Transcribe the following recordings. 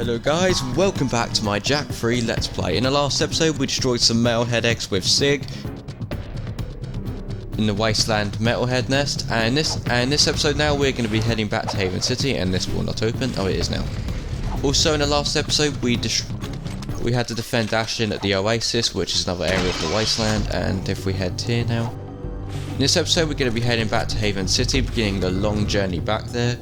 Hello guys, welcome back to my Jak III Let's Play. In the last episode we destroyed some metalhead eggs with Sig in the wasteland metalhead nest, and this episode now we're going to be heading back to Haven City, and this will not open. Oh, it is now. Also in the last episode we had to defend Ashlyn at the Oasis, which is another area of the wasteland, and if we head here now. In this episode we're going to be heading back to Haven City, beginning the long journey back there.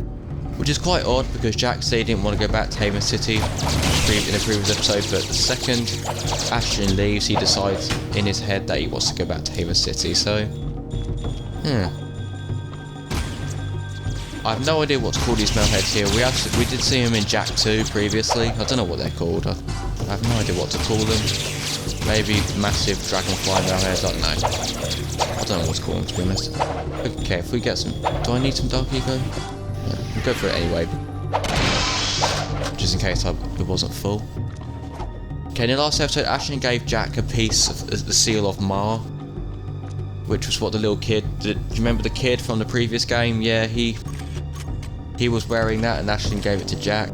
Which is quite odd because Jak said he didn't want to go back to Haven City in a previous episode, but the second Ashlyn leaves he decides in his head that he wants to go back to Haven City, so... I have no idea what to call these metalheads here. We did see them in Jak II previously. I don't know what they're called. I have no idea what to call them. Maybe massive dragonfly metalheads, I don't know. I don't know what to call them, to be honest. Okay, if we get some... Do I need some dark eco? We'll go for it anyway, just in case it wasn't full. Okay, in the last episode, Ashlyn gave Jak a piece of the seal of Ma, which was what the little kid. Do you remember the kid from the previous game? Yeah, he was wearing that, and Ashlyn gave it to Jak.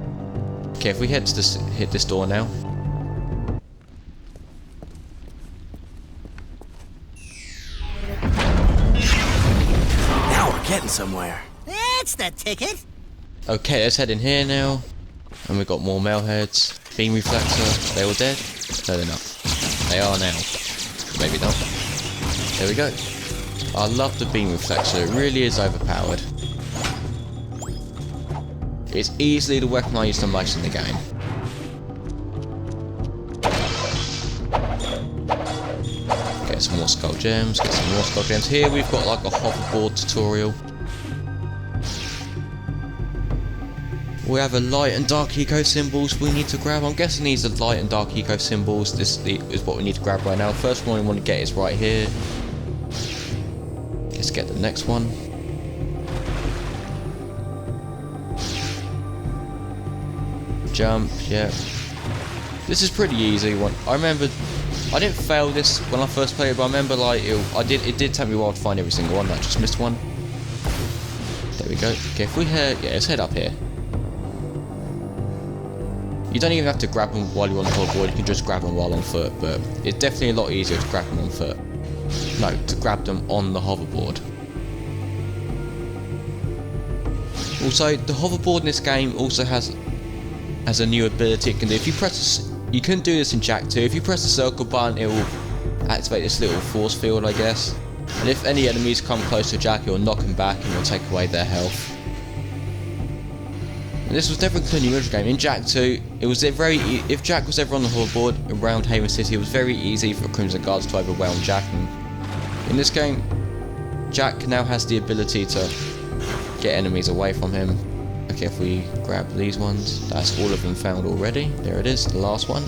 Okay, if we hit this door now. Now we're getting somewhere. That's the ticket. Okay, let's head in here now. And we've got more metalheads. Beam reflector. They all dead? No, they're not. They are now. Maybe not. There we go. I love the beam reflector. It really is overpowered. It's easily the weapon I use the most in the game. Get some more skull gems. Get some more skull gems. Here we've got like a hoverboard tutorial. We have a light and dark eco symbols we need to grab. I'm guessing these are light and dark eco symbols. This is what we need to grab right now. The first one we want to get is right here. Let's get the next one. Jump, yeah. This is pretty easy one. I remember I didn't fail this when I first played it, but I remember like it did take me a while to find every single one. I just missed one. There we go. Okay, if we head, yeah, let's head up here. You don't even have to grab them while you're on the hoverboard, you can just grab them while on foot, but it's definitely a lot easier to grab them on foot. No, to grab them on the hoverboard. Also, the hoverboard in this game also has a new ability it can do. If you press, you can do this in Jak II, if you press the circle button it will activate this little force field, I guess. And if any enemies come close to Jak, it will knock them back and it will take away their health. And this was never included in the original game. In Jak II, it was if Jak was ever on the hoverboard around Haven City, it was very easy for Crimson Guards to overwhelm Jak. And in this game, Jak now has the ability to get enemies away from him. Okay, if we grab these ones, that's all of them found already. There it is, the last one.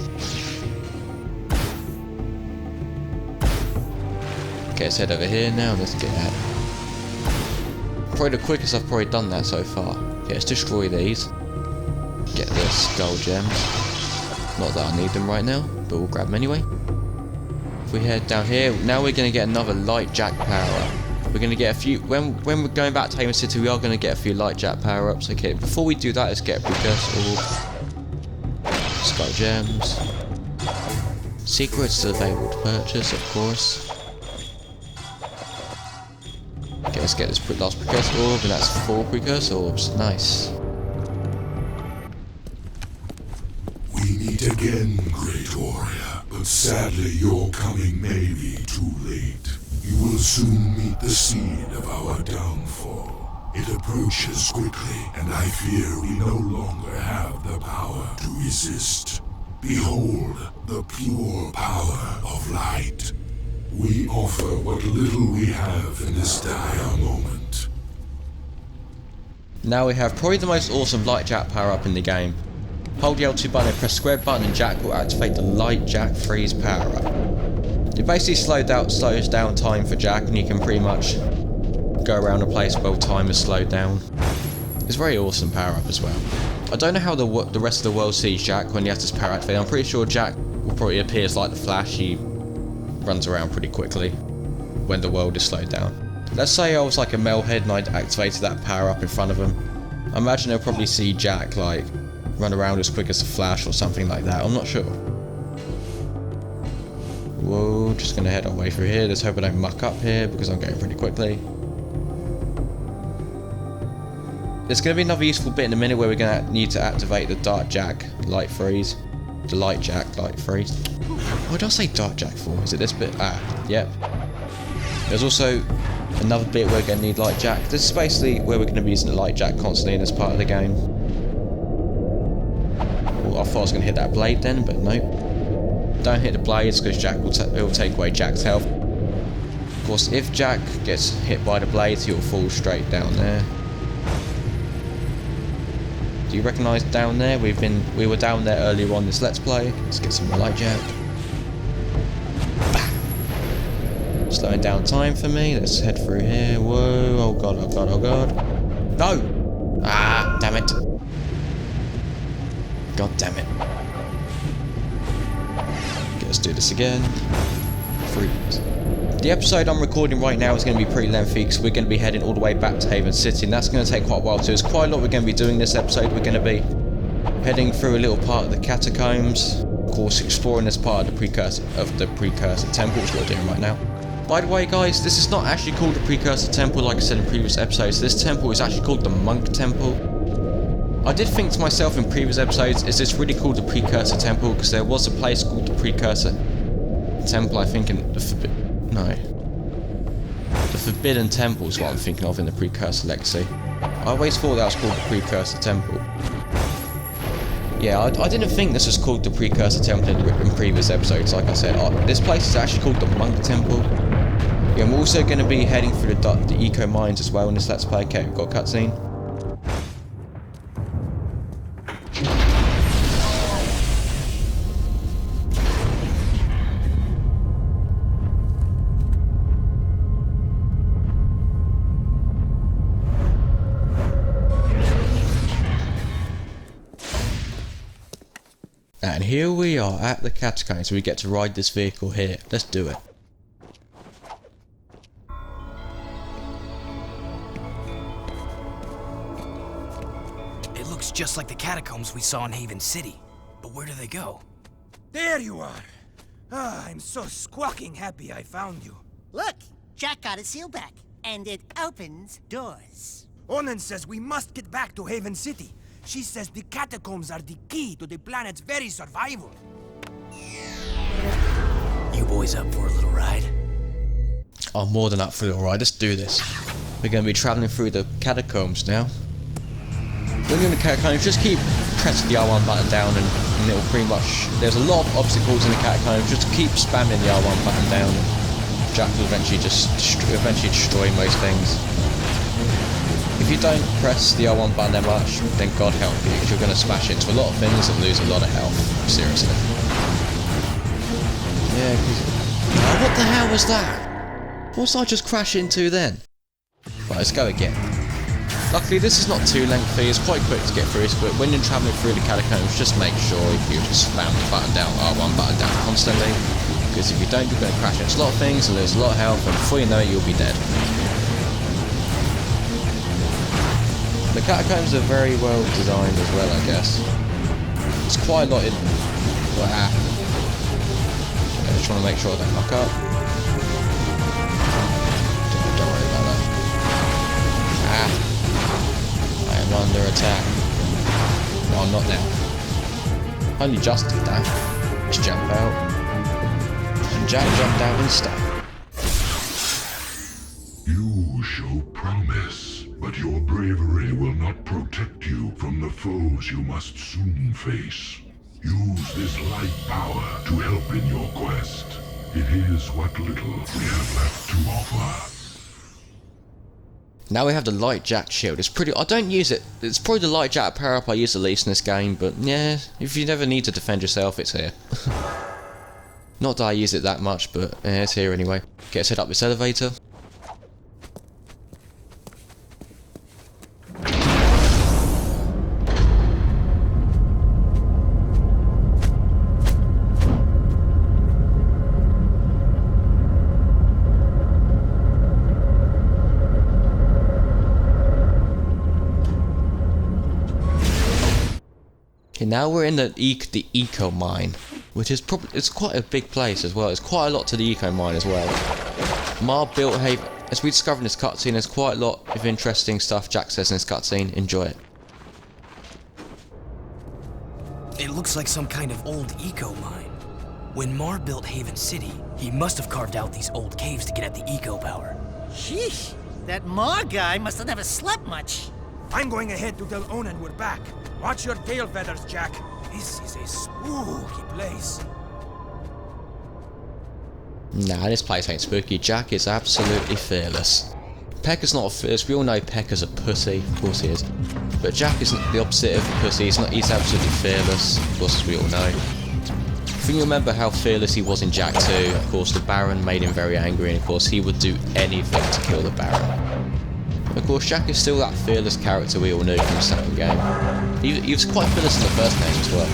Okay, let's head over here now. Let's get that. Probably the quickest I've probably done that so far. Okay, let's destroy these. Get the skull gems. Not that I need them right now, but we'll grab them anyway. If we head down here, now we're going to get another light Jak power. We're going to get a few, when we're going back to Haven City, we are going to get a few light Jak power ups. Okay, before we do that, let's get a precursor orb. Skull gems. Secrets available to purchase, of course. Okay, let's get this last precursor orb, and that's 4 precursor orbs. Nice. We meet again, great warrior, but sadly your coming may be too late. You will soon meet the seed of our downfall. It approaches quickly, and I fear we no longer have the power to resist. Behold, the pure power of light. We offer what little we have in this dire moment. Now we have probably the most awesome light Jak power up in the game. Hold the L2 button and press square button and Jak will activate the light Jak freeze power up. It basically slows down time for Jak, and you can pretty much go around a place while time is slowed down. It's a very awesome power up as well. I don't know how the rest of the world sees Jak when he has this power activated. I'm pretty sure Jak will probably appear like the Flash. He runs around pretty quickly when the world is slowed down. Let's say I was like a metalhead and I'd activated that power up in front of him. I imagine they'll probably see Jak like run around as quick as a flash or something like that. I'm not sure. Whoa, just gonna head our way through here. Let's hope I don't muck up here because I'm going pretty quickly. There's going to be another useful bit in a minute where we're going to need to activate the Dark Jak light freeze. The light Jak light freeze. What did I say Dark Jak for? Is it this bit? Ah, yep. There's also another bit where we're going to need light Jak. This is basically where we're going to be using the light Jak constantly in this part of the game. Well, I thought I was going to hit that blade then, but nope. Don't hit the blades because Jak will take away Jak's health. Of course, if Jak gets hit by the blades, he'll fall straight down there. Do you recognise down there? We were down there earlier on this Let's Play. Let's get some more light Jak. Slowing down time for me. Let's head through here. Whoa! Oh god! Oh god! Oh god! No! Ah! Damn it! God damn it! Okay, let's do this again. Freeze. The episode I'm recording right now is going to be pretty lengthy because we're going to be heading all the way back to Haven City, and that's going to take quite a while too. There's quite a lot we're going to be doing this episode. We're going to be heading through a little part of the Catacombs, of course exploring this part of the precursor temple, which we're doing right now. By the way guys, this is not actually called the precursor temple like I said in previous episodes. This temple is actually called the Monk Temple. I did think to myself in previous episodes, is this really called the precursor temple? Because there was a place called the precursor temple, I think in the Forbidden Temple is what I'm thinking of in the Precursor Legacy. I always thought that was called the Precursor Temple. Yeah, I didn't think this was called the Precursor Temple in previous episodes, like I said. This place is actually called the Monk Temple. Yeah, I'm also going to be heading through the Eco Mines as well in this Let's Play. Okay, we've got a cutscene. And here we are at the Catacombs, so we get to ride this vehicle here. Let's do it. It looks just like the catacombs we saw in Haven City. But where do they go? There you are! Ah, I'm so squawking happy I found you. Look, Jak got a seal back, and it opens doors. Onan says we must get back to Haven City. She says the catacombs are the key to the planet's very survival. You boys up for a little ride? I'm more than up for a little ride. Let's do this. We're going to be travelling through the catacombs now. When you're in the catacombs, just keep pressing the R1 button down and it'll pretty much... There's a lot of obstacles in the catacombs. Just keep spamming the R1 button down and Jak will eventually destroy most things. If you don't press the R1 button that much, then God help you, because you're going to smash into a lot of things and lose a lot of health. Seriously. Yeah, because... Oh, what the hell was that? What was I just crash into then? Right, let's go again. Luckily, this is not too lengthy, it's quite quick to get through, but when you're travelling through the catacombs, just make sure you just spam the button down, R1 button down constantly, because if you don't, you're going to crash into a lot of things and lose a lot of health, and before you know it, you'll be dead. The catacombs are very well designed as well, I guess. There's quite a lot in... I just want to make sure I don't muck up. Don't worry about that. I am under attack. No, I'm not now. Only just did that. Let's jump out. And Jak jumped out instead. You show promise. But your bravery will not protect you from the foes you must soon face. Use this light power to help in your quest. It is what little we have left to offer. Now we have the light Jak shield. It's pretty... I don't use it. It's probably the light Jak power up I use the least in this game, but yeah, if you never need to defend yourself, it's here. Not that I use it that much, but yeah, it's here anyway. Okay, let's head up this elevator. Okay, now we're in the eco mine, which is it's quite a big place as well. There's quite a lot to the eco mine as well. Mar built Haven. As we discover in this cutscene, there's quite a lot of interesting stuff Jak says in this cutscene. Enjoy it. It looks like some kind of old eco mine. When Mar built Haven City, he must have carved out these old caves to get at the eco power. Sheesh, that Ma guy must have never slept much. I'm going ahead to tell Onan we're back. Watch your tail feathers, Jak. This is a spooky place. Nah, this place ain't spooky. Jak is absolutely fearless. Pekka's not fearless. We all know Pekka's a pussy. Of course he is. But Jak isn't the opposite of a pussy. He's absolutely fearless. Of course, as we all know. If you remember how fearless he was in Jak II, of course the Baron made him very angry, and of course he would do anything to kill the Baron. Of course, Jak is still that fearless character we all knew from the second game. He was quite fearless in the first game as well.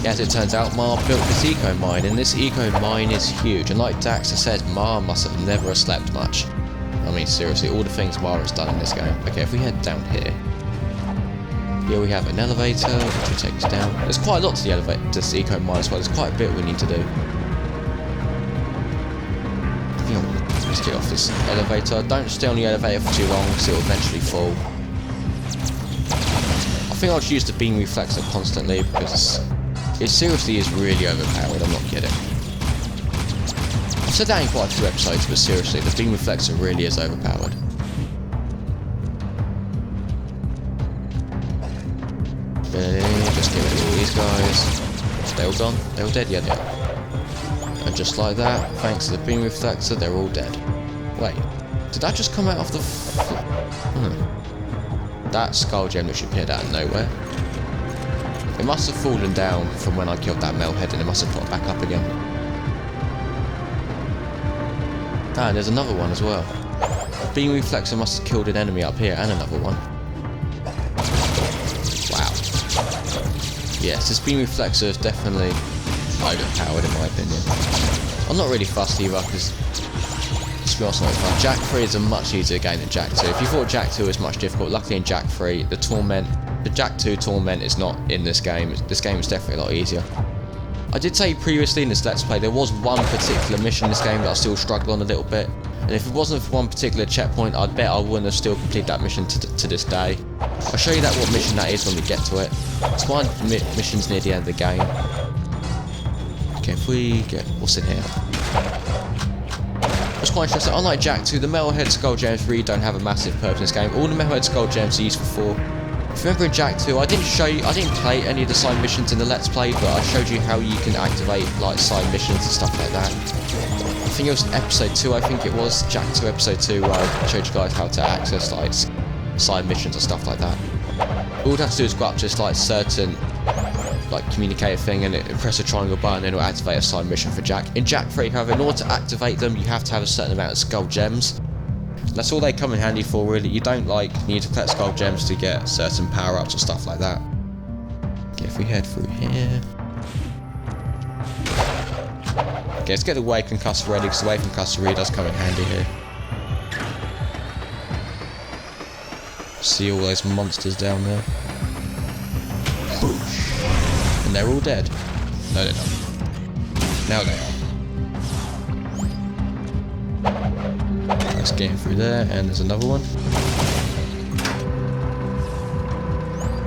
As it turns out, Mar built this eco mine, and this eco mine is huge, and like Daxter said, Mar must have never slept much. I mean, seriously, all the things Mar has done in this game. Okay, if we head down here we have an elevator, which will take us down. There's quite a lot to the elevator, to this eco mine as well. There's quite a bit we need to do. Let's get off this elevator. Don't stay on the elevator for too long, because it will eventually fall. I think I'll just use the beam reflector constantly, because it seriously is really overpowered, I'm not kidding. I've said that in quite a few episodes, but seriously, the beam reflector really is overpowered. Just get rid of all these guys. They all gone? They all dead? Yeah, they are. And just like that, thanks to the beam reflector, they're all dead. Wait, did that just come out of the That skull gem which appeared out of nowhere. It must have fallen down from when I killed that metalhead, and it must have popped back up again. Ah, and there's another one as well. Beam reflector must have killed an enemy up here, and another one. Wow. Yes, this beam reflector is definitely overpowered in my opinion. I'm not really fussed either, because to be honest, not fun. Jak 3 is a much easier game than Jak 2. If you thought Jak 2 was much difficult, luckily in Jak 3, the Jak 2 torment is not in this game. This game is definitely a lot easier. I did say previously in this Let's Play, there was one particular mission in this game that I still struggled on a little bit. And if it wasn't for one particular checkpoint, I'd bet I wouldn't have still completed that mission to this day. I'll show you what mission that is when we get to it. It's one of the missions near the end of the game. Okay, if we get... what's in here? It's quite interesting. Unlike Jak 2, the Metalhead Skull Gems really don't have a massive purpose in this game. All the Metalhead Skull Gems are useful for... If you remember in Jak 2, I didn't play any of the side missions in the Let's Play, but I showed you how you can activate like side missions and stuff like that. I think it was episode 2, I think it was, Jak 2 episode 2, where I showed you guys how to access like side missions and stuff like that. All you have to do is go up to this like certain like communicator thing and press a triangle button and it'll activate a side mission for Jak. In Jak 3, however, in order to activate them, you have to have a certain amount of skull gems. That's all they come in handy for, really. You don't like need to collect skull gems to get certain power-ups or stuff like that. Okay, if we head through here. Okay, let's get the Wave Concussor ready, because the Wave Concussor really does come in handy here. See all those monsters down there. And they're all dead. No, they're not. Now they are. Let's get in through there, and there's another one.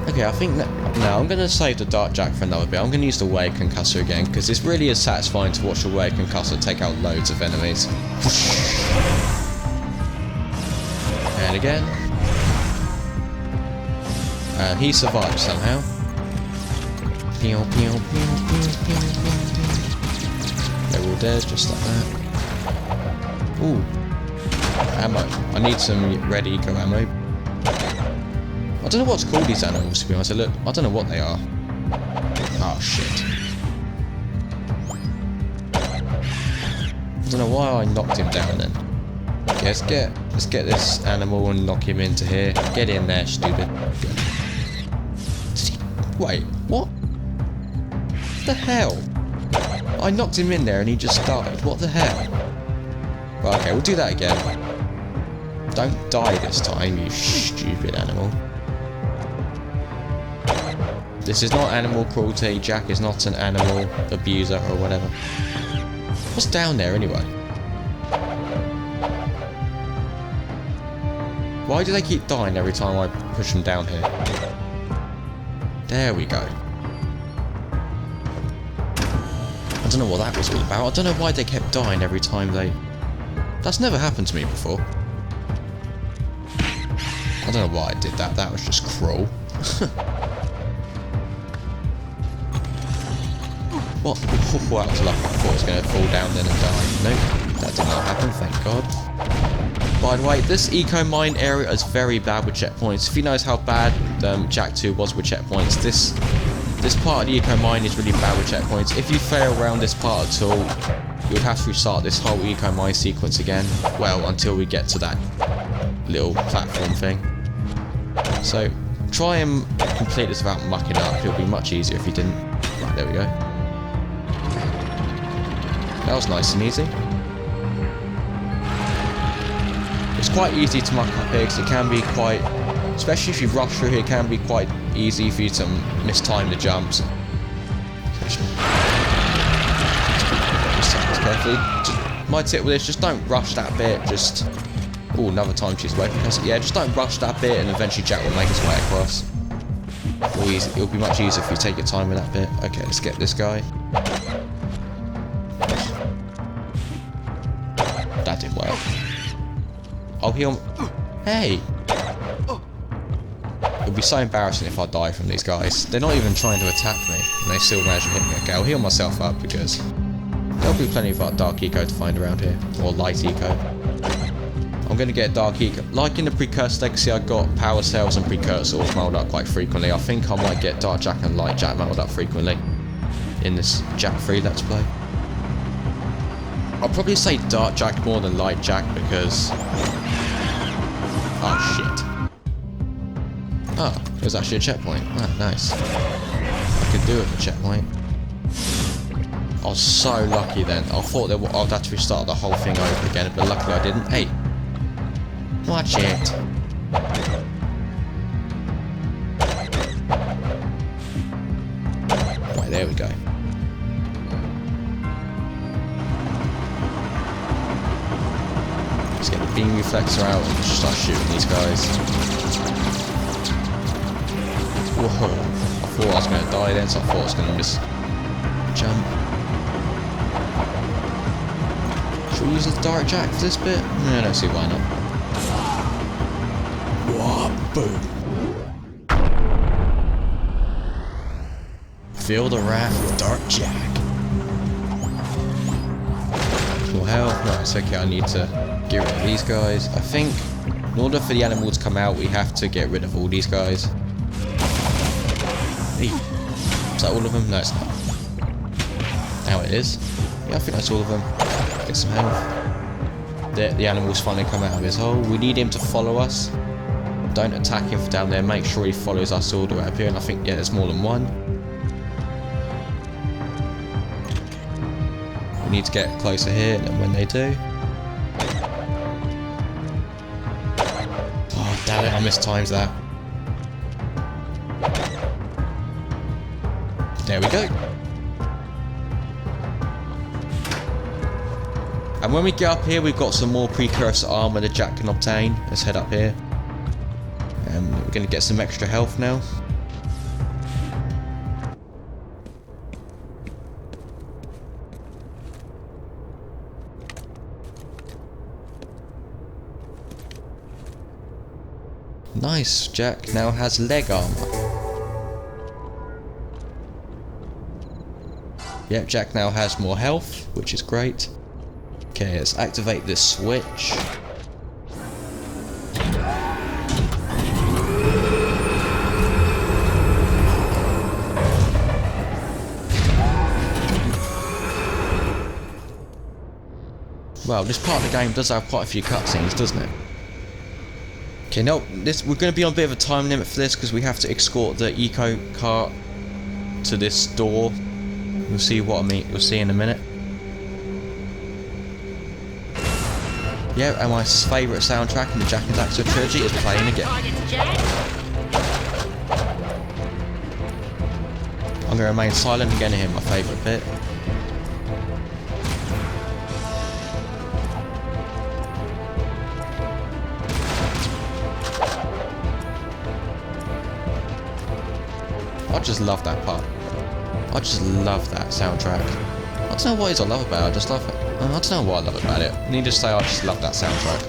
Okay, I think that... now I'm going to save the Dark Jak for another bit. I'm going to use the Wave Concussor again, because this really is satisfying to watch the Wave Concussor take out loads of enemies. And again. And he survived somehow. They're all dead, just like that. Ooh. Ammo. I need some red eco ammo. I don't know what's called these animals, to be honest. Look, I don't know what they are. Oh shit. I don't know why I knocked him down then. Okay, let's get this animal and knock him into here. Get in there, stupid. Wait, what? The hell? I knocked him in there and he just died. What the hell? Well, okay, we'll do that again. Don't die this time, you stupid animal. This is not animal cruelty. Jak is not an animal abuser or whatever. What's down there anyway? Why do they keep dying every time I push them down here? There we go. I don't know what that was all about. I don't know why they kept dying every time they... That's never happened to me before. I don't know why I did that. That was just cruel. What? Wow, I was lucky. I thought it was going to fall down then and die. Nope, that did not happen, thank God. By the way, this eco mine area is very bad with checkpoints. If you notice how bad Jak 2 was with checkpoints, this part of the eco mine is really bad with checkpoints. If you fail around this part at all, you'll have to restart this whole eco mine sequence again. Well, until we get to that little platform thing. So try and complete this without mucking up. It'll be much easier if you didn't. Right, there we go. That was nice and easy. It's quite easy to muck up here because it can be quite, especially if you rush through here, it can be quite easy for you to mistime the jumps. Just carefully. My tip with this, just don't rush that bit. Just, oh, another time she's working. Yeah, just don't rush that bit, and eventually Jak will make his way across. It'll be much easier if you take your time with that bit. Okay, let's get this guy. That didn't work. Oh, hey! It'll be so embarrassing if I die from these guys. They're not even trying to attack me, and they still manage to hit me. Okay, I'll heal myself up because there'll be plenty of dark eco to find around here, or light eco. I'm going to get dark eco. Like in the precursor legacy, I got power cells and precursors muddled up quite frequently. I think I might get dark Jak and light Jak muddled up frequently in this Jak 3 Let's Play. I'll probably say dark Jak more than light Jak because... Oh shit. Oh, it was actually a checkpoint. Ah, nice. I could do it with a checkpoint. I was so lucky then. I thought that I'd have to restart the whole thing over again, but luckily I didn't. Hey! Watch it! Right, there we go. Let's get the beam reflector out and just start shooting these guys. Whoa! I thought I was going to die then, so I thought I was going to miss jump. Should we use the dark Jak for this bit? No, I don't see why not. Whoa! Boom! Feel the wrath of dark Jak. More health. No, it's okay. I need to get rid of these guys. I think in order for the animal to come out, we have to get rid of all these guys. Hey, is that all of them? No, it's not. Now it is. Yeah, I think that's all of them. Get some health. The animal's finally come out of his hole. We need him to follow us. Don't attack him from down there. Make sure he follows us all the way up here. And I think, yeah, there's more than one. We need to get closer here, and then when they do... Oh, damn it, I mistimed that. There we go. And when we get up here, we've got some more precursor armor that Jak can obtain. Let's head up here. And we're going to get some extra health now. Nice, Jak now has leg armor. Yep, Jak now has more health, which is great. Okay, let's activate this switch. Well, this part of the game does have quite a few cutscenes, doesn't it? Okay, no, we're going to be on a bit of a time limit for this because we have to escort the eco cart to this door. You'll see what I mean. You'll see in a minute. Yeah, and my favourite soundtrack in the Jak and Daxter trilogy is playing again. I'm going to remain silent again here, my favourite bit. I just love that part. I just love that soundtrack. I don't know what it is I love about it, I just love it. I don't know what I love about it. Needless to say, I just love that soundtrack.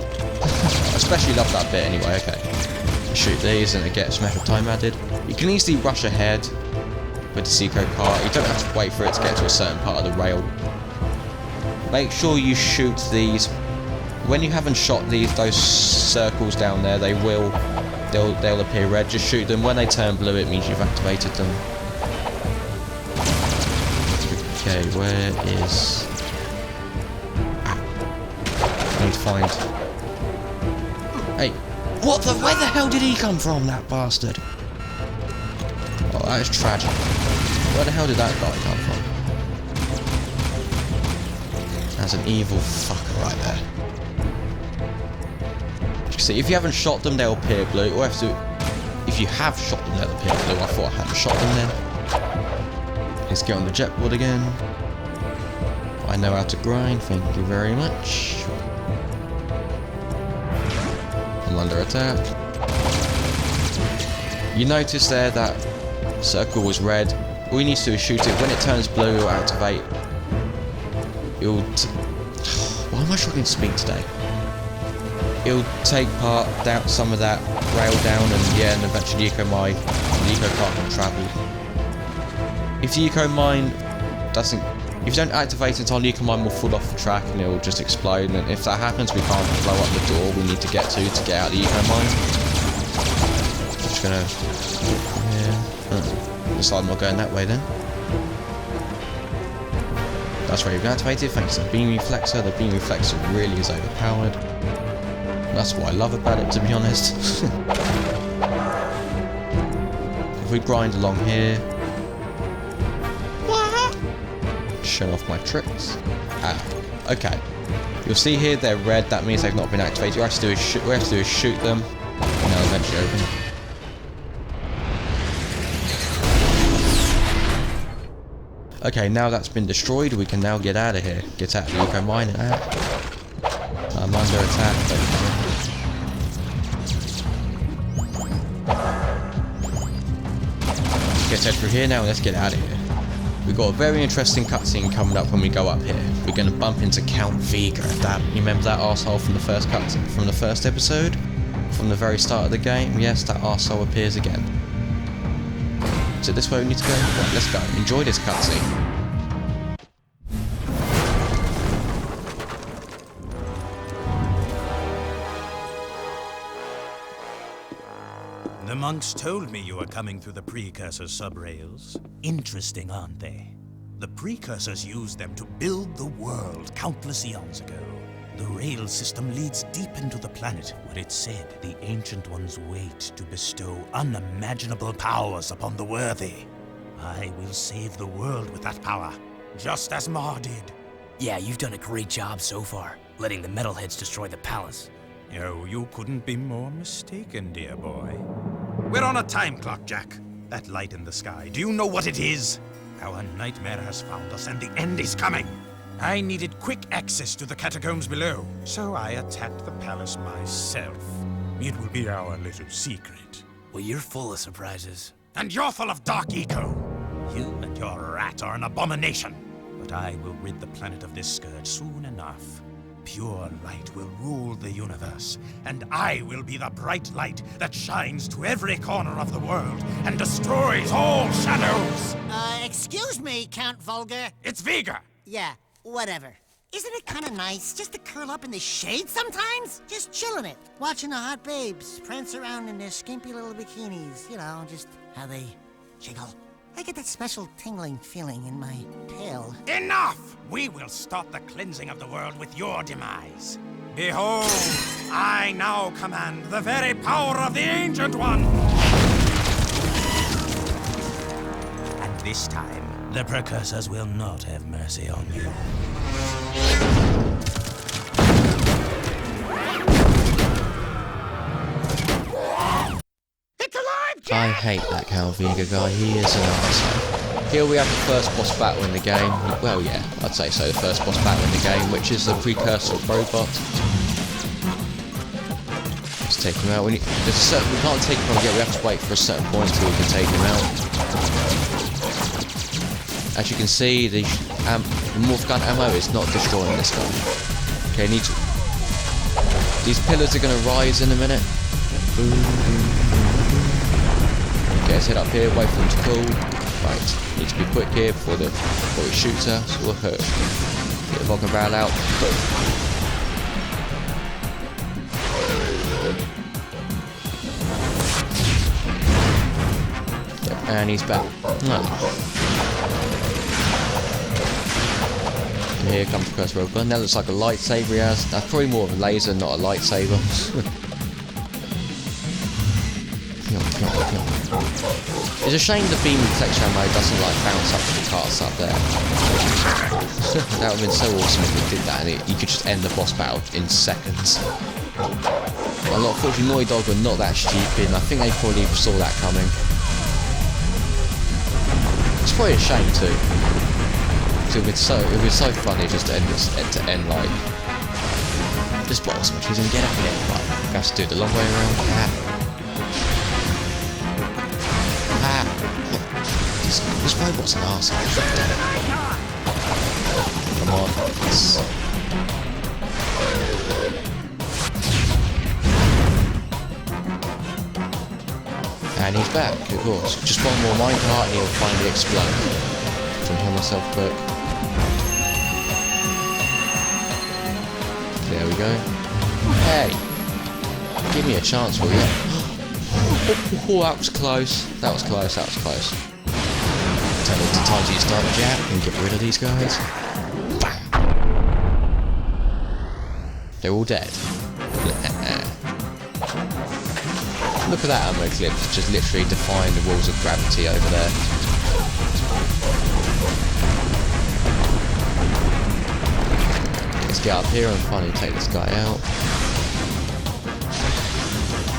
I especially love that bit anyway, okay. Shoot these and it gets method time added. You can easily rush ahead with the Seco cart. You don't have to wait for it to get to a certain part of the rail. Make sure you shoot these. When you haven't shot those circles down there, they'll appear red. Just shoot them. When they turn blue, it means you've activated them. Okay, where is... I need to find... Hey, where the hell did he come from, that bastard? Oh, that is tragic. Where the hell did that guy come from? That's an evil fucker right there. See, if you haven't shot them, they'll appear blue. Or if you have shot them, they'll appear blue. I thought I hadn't shot them then. Let's get on the jetboard again. I know how to grind, thank you very much. I'm under attack. You notice there that circle was red. All you need to do is shoot it. When it turns blue, it'll activate. Why am I struggling to speak today? It'll take down some of that rail down, and eventually the eco cart can travel. If the eco mine doesn't, if you don't activate it, the eco mine will fall off the track and it will just explode. And if that happens, we can't blow up the door we need to get to get out of the eco mine. I'm just gonna, decide I'm not going that way then. That's where you've been activated. Thanks to the beam reflexor. The beam reflexor really is overpowered. That's what I love about it, to be honest. If we grind along here, show off my tricks. Okay. You'll see here they're red. That means they've not been activated. All we have to do is shoot them, and they'll eventually open. Okay, now that's been destroyed, we can now get out of here. Get out of the eco mine and out. I'm under attack. Get head through here now, let's get out of here. We've got a very interesting cutscene coming up when we go up here. We're going to bump into Count Vega. You remember that arsehole from the first cutscene, from the first episode? From the very start of the game? Yes, that arsehole appears again. So this way we need to go? Right, let's go. Enjoy this cutscene. The monks told me you were coming through the precursor subrails. Interesting, aren't they? The precursors used them to build the world countless eons ago. The rail system leads deep into the planet, where it's said the Ancient Ones wait to bestow unimaginable powers upon the worthy. I will save the world with that power, just as Mar did. Yeah, you've done a great job so far, letting the metalheads destroy the palace. Oh, you couldn't be more mistaken, dear boy. We're on a time clock, Jak. That light in the sky, do you know what it is? Our nightmare has found us and the end is coming. I needed quick access to the catacombs below, so I attacked the palace myself. It will be our little secret. Well, you're full of surprises. And you're full of dark eco. You and your rat are an abomination. But I will rid the planet of this scourge soon enough. Pure light will rule the universe, and I will be the bright light that shines to every corner of the world and destroys all shadows! Excuse me, Count Vulgar. It's Vega! Yeah, whatever. Isn't it kind of nice just to curl up in the shade sometimes? Just chilling it, watching the hot babes prance around in their skimpy little bikinis. You know, just how they jiggle. I get that special tingling feeling in my tail. Enough! We will stop the cleansing of the world with your demise. Behold, I now command the very power of the Ancient One! And this time, the precursors will not have mercy on you. It's alive, I hate that Cal Vega guy, he is an arsehole. Here we have the first boss battle in the game. Well, yeah, I'd say so. The first boss battle in the game, which is the precursor of robot. Let's take him out. We can't take him out yet. We have to wait for a certain point until we can take him out. As you can see, the morph gun ammo is not destroying this gun. Okay, these pillars are going to rise in a minute. Okay, let's head up here. Wait for them to cool. Right, need to be quick here before he shoots her, so we'll hurt. Get the vodka barrel out. Boom. Yep, and he's back. And here comes the first robot gun. That looks like a lightsaber he has. That's probably more of a laser, not a lightsaber. It's a shame the beam protection ammo doesn't like bounce up to the carts up there. That would have been so awesome if we did that and you could just end the boss battle in seconds. Well, unfortunately Naughty Dog were not that stupid and I think they probably saw that coming. It's probably a shame too. It would be so funny just to end this like this boss, which he's gonna get up in it. Right, we have to do it the long way around. This robot's an arse. Come on. Yes. And he's back, of course. Just one more minecart and he'll finally explode. Can heal myself quick. There we go. Hey! Give me a chance, will you? Oh, that was close. That was close, that was close. Tell it to time to start Jak and get rid of these guys. Bam! They're all dead. Look at that ammo clip, just literally defying the rules of gravity over there. Let's get up here and finally take this guy out.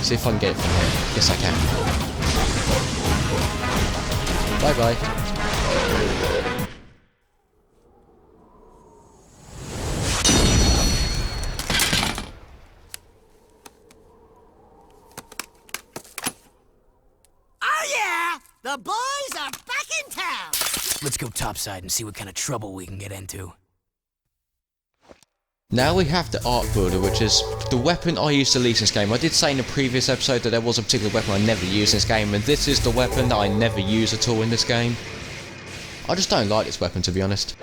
See if I can get it from here. Yes, I can. Bye bye. The boys are back in town! Let's go topside and see what kind of trouble we can get into. Now we have the Arc Builder, which is the weapon I used to lease in this game. I did say in the previous episode that there was a particular weapon I never used in this game, and this is the weapon that I never use at all in this game. I just don't like this weapon, to be honest.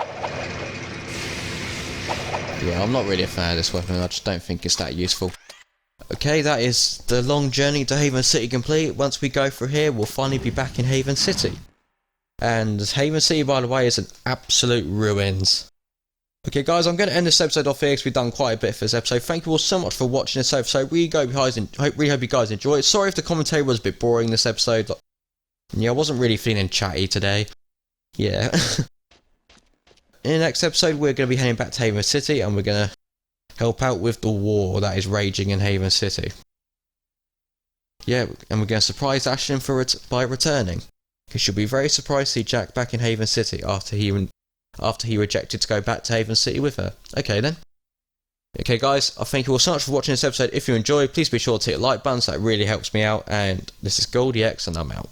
Yeah, I'm not really a fan of this weapon, I just don't think it's that useful. Okay, that is the long journey to Haven City complete. Once we go through here, we'll finally be back in Haven City. And Haven City, by the way, is an absolute ruins. Okay guys, I'm going to end this episode off here because we've done quite a bit for this episode. Thank you all so much for watching this episode. Really hope you guys enjoy it. Sorry if the commentary was a bit boring this episode. Yeah, I wasn't really feeling chatty today. Yeah. In the next episode, we're going to be heading back to Haven City and we're going to help out with the war that is raging in Haven City. Yeah, and we're going to surprise Ashlyn by returning. Because she'll be very surprised to see Jak back in Haven City after he rejected to go back to Haven City with her. Okay then. Okay guys, I thank you all so much for watching this episode. If you enjoyed, please be sure to hit the like button, so that really helps me out. And this is goldiex and I'm out.